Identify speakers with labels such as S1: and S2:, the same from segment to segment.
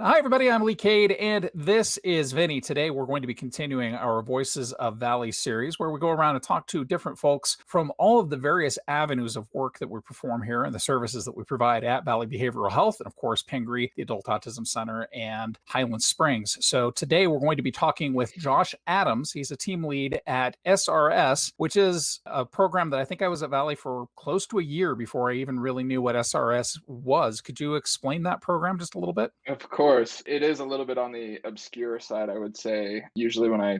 S1: Hi, everybody. I'm Lee Cade, and this is Vinny. Today, we're going to be continuing our Voices of Valley series where we go around and talk to different folks from all of the various avenues of work that we perform here and the services that we provide at Valley Behavioral Health, and of course, Pingree, the Adult Autism Center, and Highland Springs. So, today, we're going to be talking with Josh Adams. He's a team lead at SRS, which is a program that I think I was at Valley for close to a year before I even really knew what SRS was. Could you explain that program just a little bit?
S2: Of course, it is a little bit on the obscure side, I would say. Usually, when I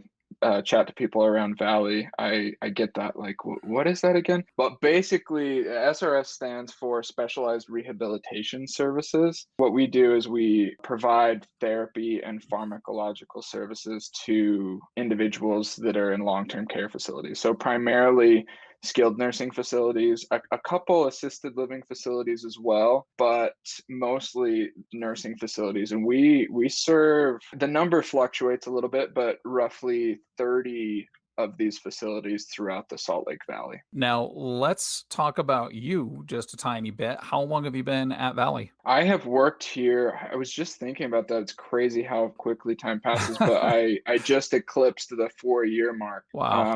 S2: chat to people around Valley, I get that like, what is that again? But basically, SRS stands for Specialized Rehabilitation Services. What we do is we provide therapy and pharmacological services to individuals that are in long-term care facilities. So primarily skilled nursing facilities, a couple assisted living facilities as well, but mostly nursing facilities. And we serve, the number fluctuates a little bit, but roughly 30 of these facilities throughout the Salt Lake Valley.
S1: Now, let's talk about you just a tiny bit. How long have you been at Valley?
S2: I have worked here. I was just thinking about that. It's crazy how quickly time passes, but I just eclipsed the 4 year mark.
S1: Wow.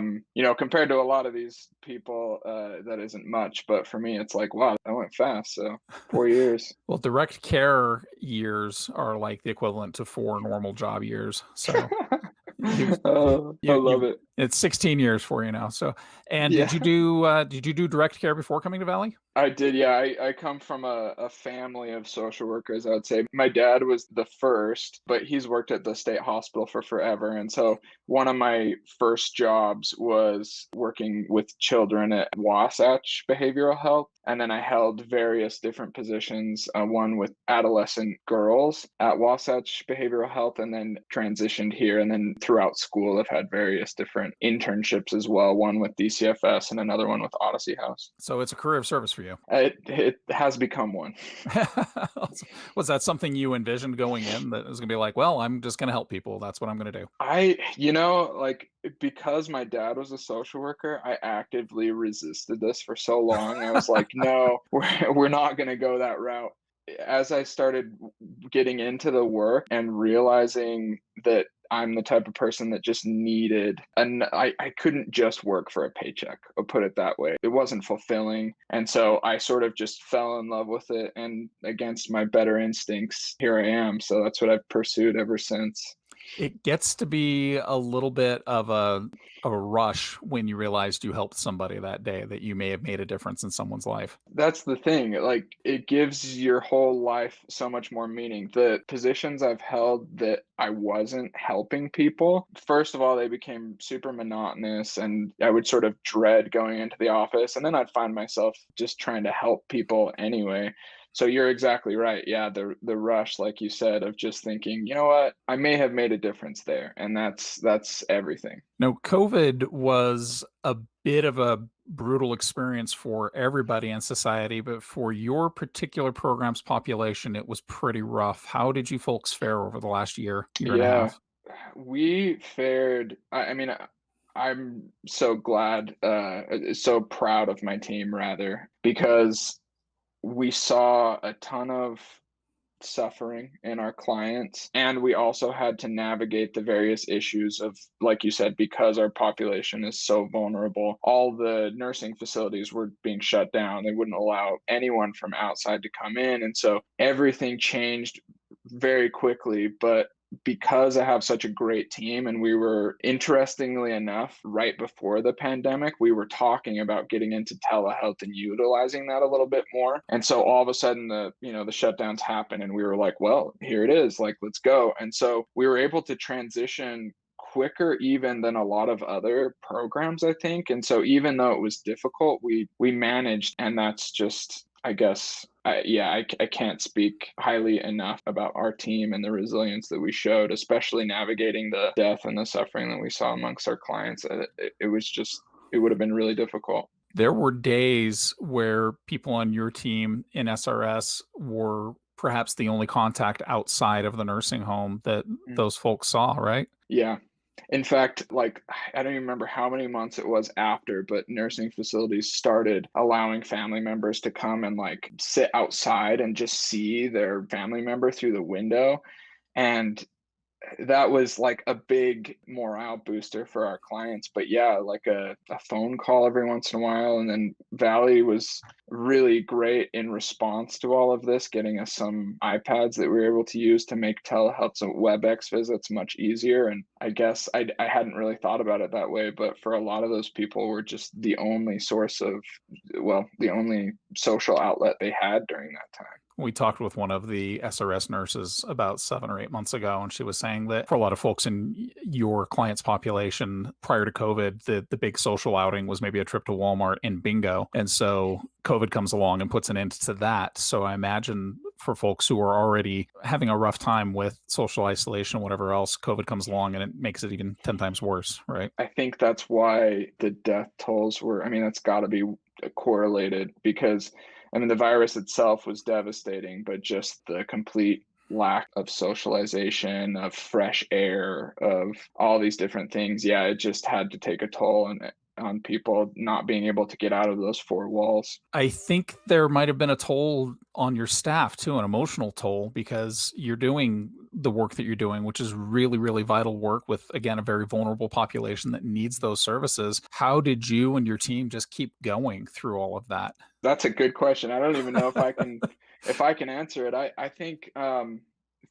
S2: Compared to a lot of these people, that isn't much, but for me, it's like, wow, that went fast. So 4 years.
S1: Well, direct care years are like the equivalent to 4 normal job years. So you've
S2: Oh, I love
S1: you
S2: it.
S1: it's 16 years for you now. So, and
S2: Yeah.
S1: did you do direct care before coming to Valley?
S2: I did, yeah. I come from a family of social workers, I would say. My dad was the first, but he's worked at the state hospital for forever. And so one of my first jobs was working with children at Wasatch Behavioral Health. And then I held various different positions, one with adolescent girls at Wasatch Behavioral Health, and then transitioned here. And then throughout school, I've had various different internships as well, one with DCFS and another one with Odyssey House.
S1: So it's a career of service for you.
S2: It has become one.
S1: Was that something you envisioned going in that was going to be like, well, I'm just going to help people. That's what I'm going to do.
S2: Like because my dad was a social worker, I actively resisted this for so long. I was like, no, we're not going to go that route. As I started getting into the work and realizing that I'm the type of person that just needed, and I couldn't just work for a paycheck, I'll put it that way. It wasn't fulfilling. And so I sort of just fell in love with it. And against my better instincts, here I am. So that's what I've pursued ever since.
S1: It gets to be a little bit of a rush when you realized you helped somebody that day, that you may have made a difference in someone's life.
S2: That's the thing. Like, it gives your whole life so much more meaning. The positions I've held that I wasn't helping people, first of all, they became super monotonous and I would sort of dread going into the office. And then I'd find myself just trying to help people anyway. So you're exactly right. Yeah, the rush, like you said, of just thinking, you know what, I may have made a difference there. And that's everything.
S1: No, COVID was a bit of a brutal experience for everybody in society, but for your particular program's population, it was pretty rough. How did you folks fare over the last year and a
S2: Yeah.
S1: half?
S2: We fared, I'm so glad, so proud of my team rather, because we saw a ton of suffering in our clients, and we also had to navigate the various issues of, like you said, because our population is so vulnerable, all the nursing facilities were being shut down. They wouldn't allow anyone from outside to come in, and so everything changed very quickly. But because I have such a great team, and we were, interestingly enough, right before the pandemic, we were talking about getting into telehealth and utilizing that a little bit more. And so all of a sudden the shutdowns happen and we were like, well, here it is, like, let's go. And so we were able to transition quicker even than a lot of other programs, I think. And so even though it was difficult, we managed. And that's just, I guess, I can't speak highly enough about our team and the resilience that we showed, especially navigating the death and the suffering that we saw amongst our clients. It was just, it would have been really difficult.
S1: There were days where people on your team in SRS were perhaps the only contact outside of the nursing home that
S2: Mm.
S1: those folks saw, right?
S2: Yeah. In fact, like, I don't even remember how many months it was after, but nursing facilities started allowing family members to come and like sit outside and just see their family member through the window. And that was like a big morale booster for our clients. But yeah, like a phone call every once in a while. And then Valley was really great in response to all of this, getting us some iPads that we were able to use to make telehealth, so WebEx visits much easier. And I guess I hadn't really thought about it that way, but for a lot of those people were just the only source of, well, the only social outlet they had during that time.
S1: We talked with one of the SRS nurses about 7 or 8 months ago, and she was saying that for a lot of folks in your client's population prior to COVID, the big social outing was maybe a trip to Walmart and bingo. And so COVID comes along and puts an end to that. So I imagine for folks who are already having a rough time with social isolation, whatever else, COVID comes along and it makes it even 10 times worse, right?
S2: I think that's why the death tolls were, I mean, that's got to be correlated because, I mean, the virus itself was devastating, but just the complete lack of socialization, of fresh air, of all these different things. Yeah, it just had to take a toll on people not being able to get out of those four walls.
S1: I think there might have been a toll on your staff too, an emotional toll, because you're doing the work that you're doing, which is really, really vital work with, again, a very vulnerable population that needs those services. How did you and your team just keep going through all of that?
S2: That's a good question. I don't even know if I can answer it. I think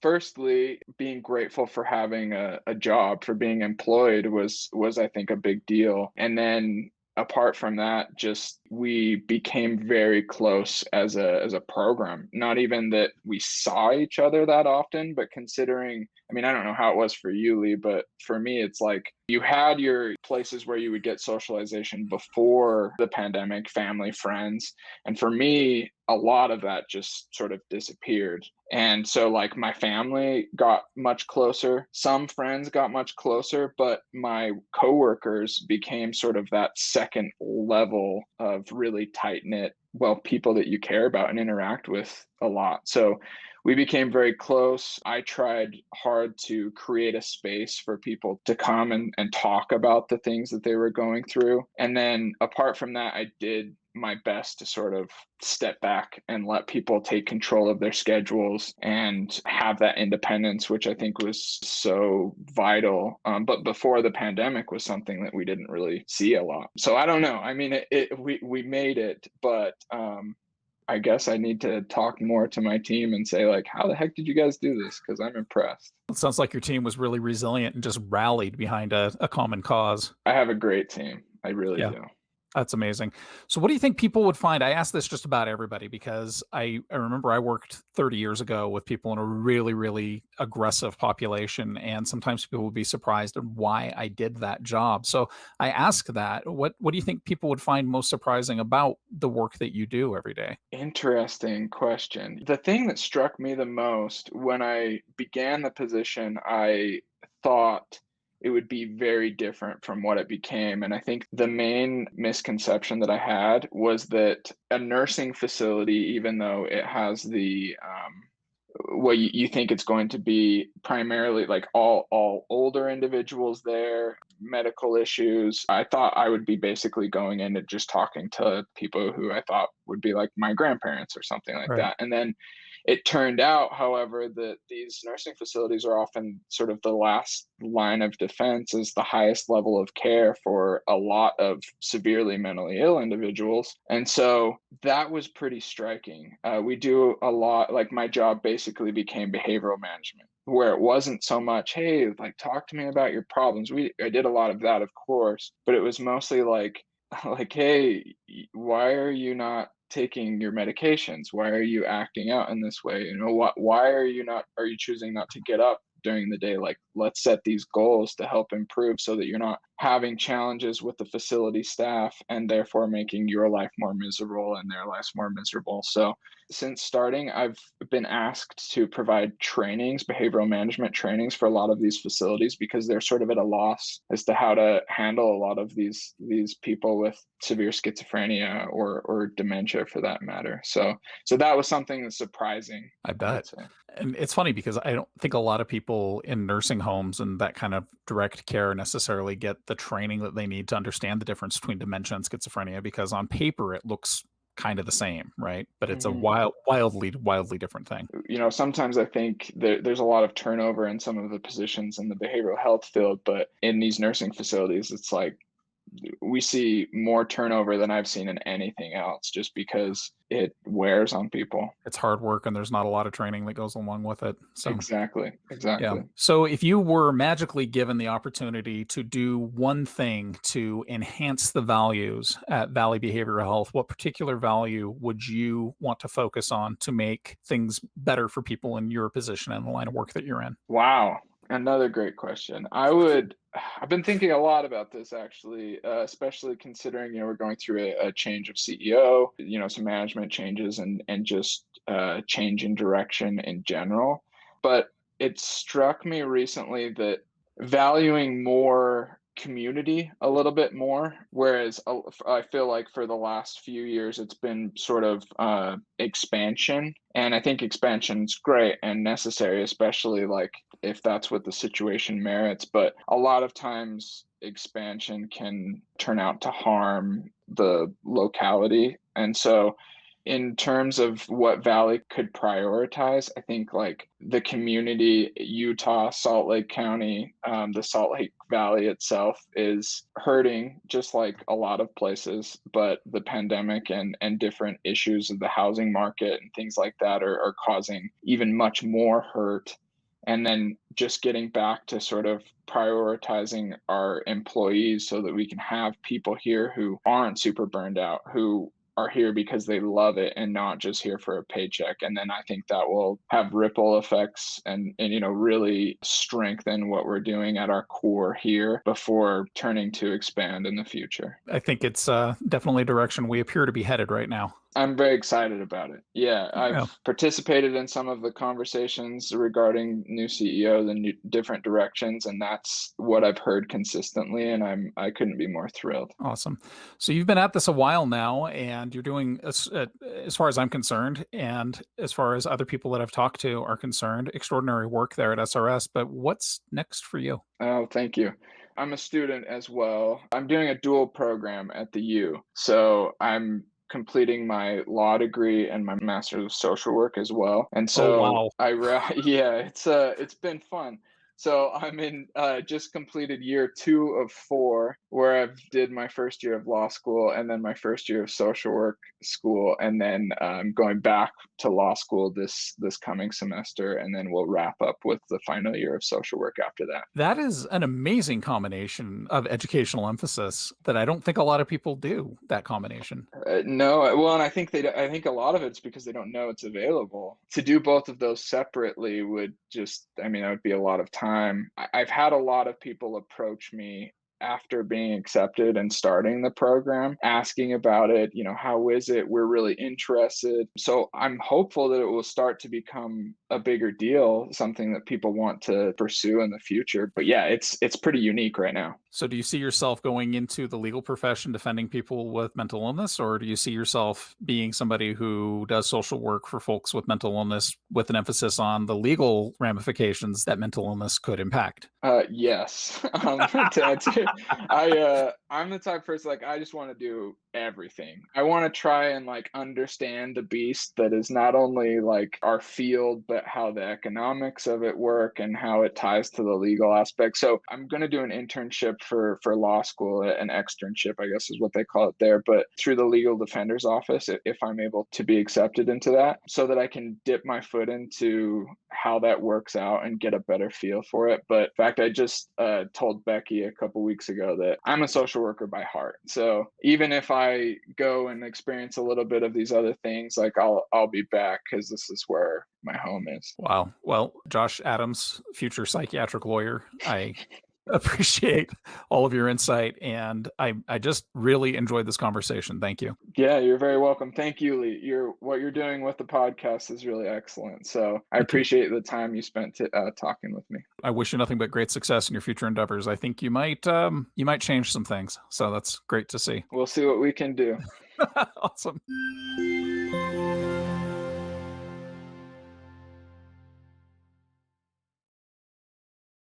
S2: firstly, being grateful for having a job, for being employed was I think a big deal. And then apart from that, just we became very close as a program. Not even that we saw each other that often, but considering, I mean, I don't know how it was for you, Lee, but for me, it's like you had your places where you would get socialization before the pandemic, family, friends. And for me, a lot of that just sort of disappeared. And so, like, my family got much closer. Some friends got much closer, but my coworkers became sort of that second level of really tight knit, well, people that you care about and interact with a lot. So we became very close. I tried hard to create a space for people to come and talk about the things that they were going through. And then apart from that, I did my best to sort of step back and let people take control of their schedules and have that independence, which I think was so vital. But before the pandemic was something that we didn't really see a lot. So I don't know. I mean, we made it, but I guess I need to talk more to my team and say, like, how the heck did you guys do this? Because I'm impressed.
S1: It sounds like your team was really resilient and just rallied behind a common cause.
S2: I have a great team. I really
S1: Yeah.
S2: do.
S1: That's amazing. So what do you think people would find? I ask this just about everybody because I remember I worked 30 years ago with people in a really, really aggressive population, and sometimes people would be surprised at why I did that job. So I ask that. What do you think people would find most surprising about the work that you do every day?
S2: Interesting question. The thing that struck me the most when I began the position, I thought it would be very different from what it became. And I think the main misconception that I had was that a nursing facility, even though it has the well, you think it's going to be primarily like all older individuals there, medical issues. I thought I would be basically going in and just talking to people who I thought would be like my grandparents or something like
S1: Right.
S2: that. And then it turned out, however, that these nursing facilities are often sort of the last line of defense, is the highest level of care for a lot of severely mentally ill individuals. And so that was pretty striking. We do a lot, like my job basically became behavioral management, where it wasn't so much, hey, like talk to me about your problems. I did a lot of that, of course, but it was mostly like, like, hey, why are you not taking your medications? Why are you acting out in this way? You know, why are you choosing not to get up during the day? Like, let's set these goals to help improve so that you're not having challenges with the facility staff and therefore making your life more miserable and their lives more miserable. So since starting, I've been asked to provide trainings, behavioral management trainings for a lot of these facilities because they're sort of at a loss as to how to handle a lot of these people with severe schizophrenia or dementia for that matter. So that was something that's surprising,
S1: I
S2: I would
S1: bet.
S2: say.
S1: And it's funny because I don't think a lot of people in nursing homes and that kind of direct care necessarily get the training that they need to understand the difference between dementia and schizophrenia because on paper it looks kind of the same, right? But it's a
S2: Mhm.
S1: wildly different thing.
S2: Sometimes I think there's a lot of turnover in some of the positions in the behavioral health field, but in these nursing facilities, it's like we see more turnover than I've seen in anything else just because it wears on people.
S1: It's hard work and there's not a lot of training that goes along with it. So
S2: Exactly.
S1: yeah.
S2: Exactly.
S1: So if you were magically given the opportunity to do one thing to enhance the values at Valley Behavioral Health, what particular value would you want to focus on to make things better for people in your position and the line of work that you're in?
S2: Wow. Another great question. I've been thinking a lot about this actually, especially considering, we're going through a change of CEO, some management changes and just change in direction in general. But it struck me recently that valuing more community a little bit more, whereas I feel like for the last few years it's been sort of expansion, and I think expansion's great and necessary, especially like if that's what the situation merits. But a lot of times expansion can turn out to harm the locality. And so in terms of what Valley could prioritize, I think like the community, Utah, Salt Lake County, the Salt Lake Valley itself is hurting just like a lot of places, but the pandemic and different issues of the housing market and things like that are causing even much more hurt. And then just getting back to sort of prioritizing our employees so that we can have people here who aren't super burned out, who are here because they love it and not just here for a paycheck. And then I think that will have ripple effects and really strengthen what we're doing at our core here before turning to expand in the future.
S1: I think it's definitely a direction we appear to be headed right now.
S2: I'm very excited about it. Yeah,
S1: Yeah.
S2: I've participated in some of the conversations regarding new CEOs and different directions, and that's what I've heard consistently, and I couldn't be more thrilled.
S1: Awesome. So you've been at this a while now, and you're doing, as far as I'm concerned, and as far as other people that I've talked to are concerned, extraordinary work there at SRS. But what's next for you?
S2: Oh, thank you. I'm a student as well. I'm doing a dual program at the U. So I'm completing my law degree and my master's of social work as well. And
S1: Oh,
S2: so
S1: wow.
S2: yeah, it's been fun. So I'm in just completed year 2 of 4, where I've did my first year of law school and then my first year of social work school, and then going back to law school this coming semester, and then we'll wrap up with the final year of social work after that.
S1: That is an amazing combination of educational emphasis that I don't think a lot of people do, that combination.
S2: No, well, and I think a lot of it's because they don't know it's available. To do both of those separately would just, I mean, that would be a lot of time. I've had a lot of people approach me after being accepted and starting the program, asking about it, how is it? We're really interested. So I'm hopeful that it will start to become a bigger deal, something that people want to pursue in the future. But yeah, it's pretty unique right now.
S1: So do you see yourself going into the legal profession defending people with mental illness, or do you see yourself being somebody who does social work for folks with mental illness with an emphasis on the legal ramifications that mental illness could impact?
S2: Yes. I'm the type of person, like, I just wanna do everything. I wanna try and, like, understand the beast that is not only, like, our field, but how the economics of it work and how it ties to the legal aspect. So, I'm gonna do an internship for law school, an externship, I guess, is what they call it there, but through the legal defender's office, if I'm able to be accepted into that, so that I can dip my foot into how that works out and get a better feel for it. But in fact, I just told Becky a couple weeks ago that I'm a social worker by heart. So even if I go and experience a little bit of these other things, like I'll be back because this is where my home is.
S1: Wow. Well, Josh Adams, future psychiatric lawyer, I appreciate all of your insight, and I just really enjoyed this conversation. Thank you.
S2: Yeah, you're very welcome. Thank you, Lee. What you're doing with the podcast is really excellent. So I
S1: Thank you.
S2: appreciate the time you spent talking with me.
S1: I wish you nothing but great success in your future endeavors. I think you might change some things. So that's great to see.
S2: We'll see what we can do.
S1: Awesome.